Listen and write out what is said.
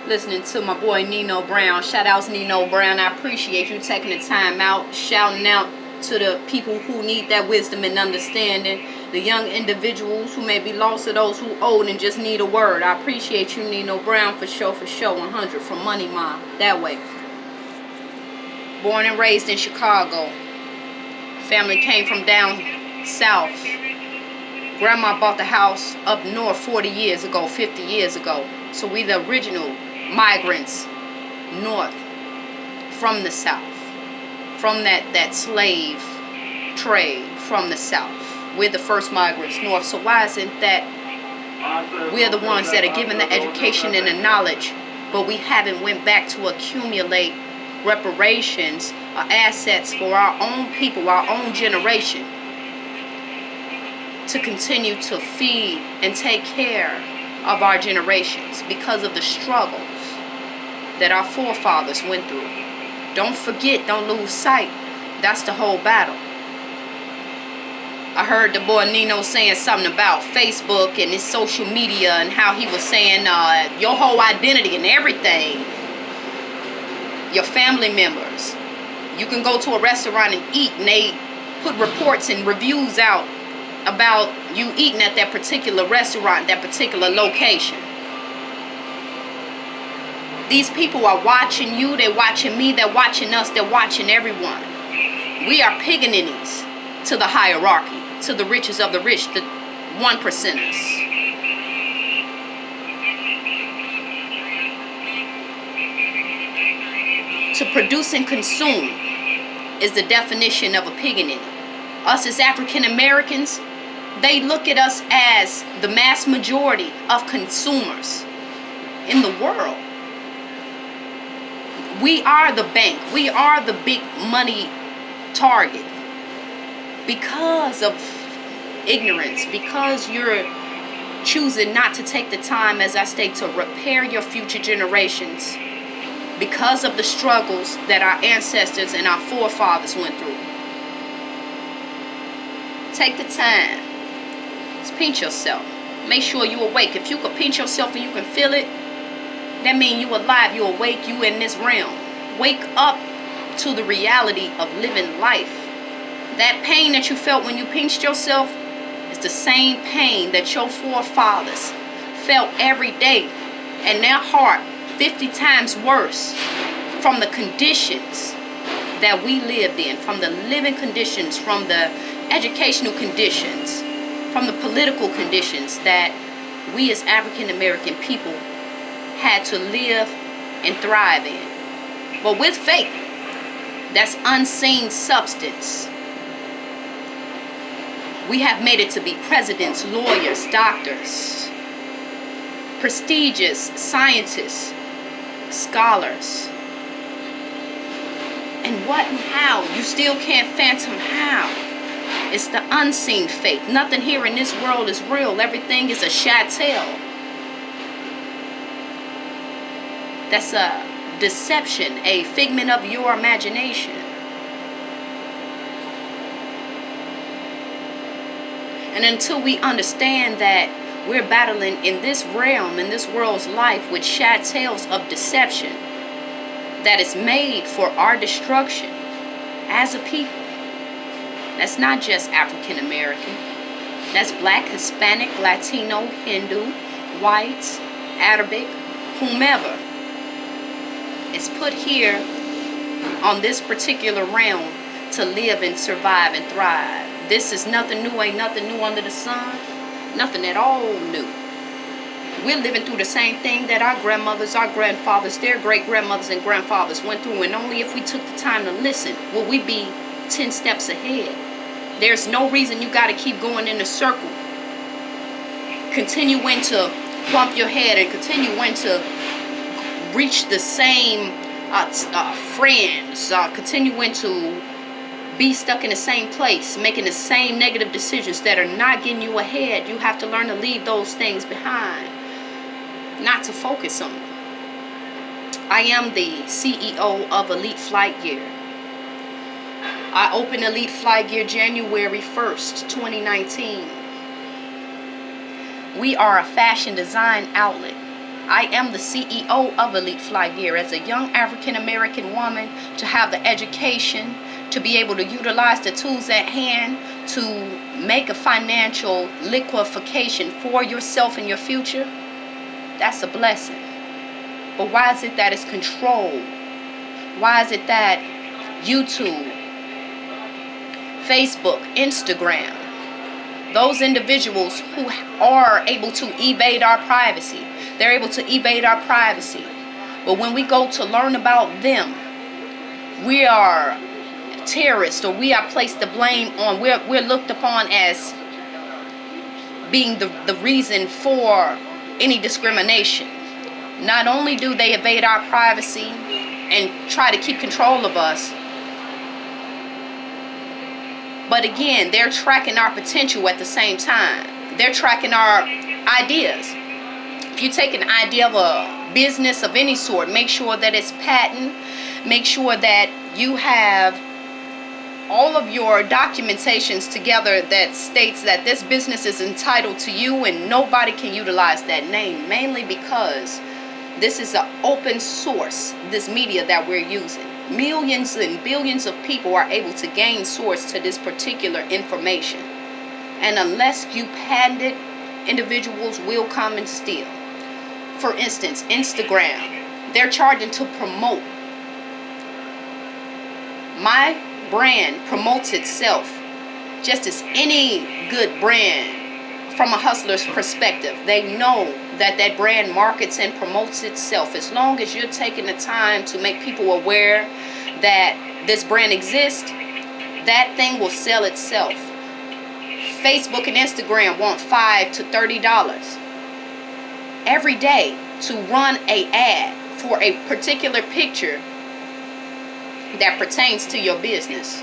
listening to my boy Nino Brown. Shout outs Nino Brown. I appreciate you taking the time out, shouting out to the people who need that wisdom and understanding, the young individuals who may be lost, or those who old and just need a word. I appreciate you, Nino Brown, for sure, 100 from Money Mom, that way. Born and raised in Chicago. Family came from down south. Grandma bought the house up north 40 years ago, 50 years ago. So we the original migrants north from the south, from that slave trade from the south. We're the first migrants north. So why isn't that we're the ones that are given the education and the knowledge, but we haven't went back to accumulate reparations or assets for our own people, our own generation, to continue to feed and take care of our generations because of the struggles that our forefathers went through. Don't forget, don't lose sight. That's the whole battle. I heard the boy Nino saying something about Facebook and his social media and how he was saying your whole identity and everything, your family members. You can go to a restaurant and eat and they put reports and reviews out about you eating at that particular restaurant, that particular location. These people are watching you, they're watching me, they're watching us, they're watching everyone. We are piggybackers to the hierarchy, to the riches of the rich, the 1%ers. To produce and consume is the definition of a piggyback. Us as African Americans, they look at us as the mass majority of consumers in the world. We are the bank. We are the big money target because of ignorance, because you're choosing not to take the time, as I state, to repair your future generations because of the struggles that our ancestors and our forefathers went through. Take the time. Just pinch yourself. Make sure you're awake. If you can pinch yourself and you can feel it, that means you're alive, you're awake, you in this realm. Wake up to the reality of living life. That pain that you felt when you pinched yourself is the same pain that your forefathers felt every day, and their heart 50 times worse from the conditions that we lived in, from the living conditions, from the educational conditions, from the political conditions that we as African American people had to live and thrive in. But with faith, that's unseen substance. We have made it to be presidents, lawyers, doctors, prestigious scientists, scholars. And what and how? You still can't phantom how. It's the unseen faith. Nothing here in this world is real. Everything is a chattel. That's a deception, a figment of your imagination. And until we understand that we're battling in this realm, in this world's life, with chattels of deception that is made for our destruction as a people. That's not just African American. That's Black, Hispanic, Latino, Hindu, whites, Arabic, whomever. It's put here on this particular realm to live and survive and thrive. This is nothing new, ain't nothing new under the sun. Nothing at all new. We're living through the same thing that our grandmothers, our grandfathers, their great-grandmothers and grandfathers went through. And only if we took the time to listen will we be 10 steps ahead. There's no reason you got to keep going in a circle. Continuing to bump your head and continuing to reach the same friends, continuing to be stuck in the same place, making the same negative decisions that are not getting you ahead. You have to learn to leave those things behind, not to focus on them. I am the CEO of Elite Flight Gear. I opened Elite Flight Gear January 1st, 2019. We are a fashion design outlet I am the CEO of Elite Fly Gear. As a young African American woman, to have the education, to be able to utilize the tools at hand to make a financial liquefaction for yourself and your future, that's a blessing. But why is it that it's controlled? Why is it that YouTube, Facebook, Instagram, those individuals who are able to evade our privacy, they're able to evade our privacy. But when we go to learn about them, we are terrorists, or we are placed the blame on, we're looked upon as being the reason for any discrimination. Not only do they evade our privacy and try to keep control of us, but again, they're tracking our potential at the same time. They're tracking our ideas. If you take an idea of a business of any sort, make sure that it's patent. Make sure that you have all of your documentations together that states that this business is entitled to you and nobody can utilize that name, mainly because this is an open source, this media that we're using. Millions and billions of people are able to gain source to this particular information. And unless you patent it, individuals will come and steal. For instance, Instagram, they're charging to promote. My brand promotes itself just as any good brand from a hustler's perspective. They know that that brand markets and promotes itself. As long as you're taking the time to make people aware that this brand exists, that thing will sell itself. Facebook and Instagram want $5 to $30 every day to run an ad for a particular picture that pertains to your business.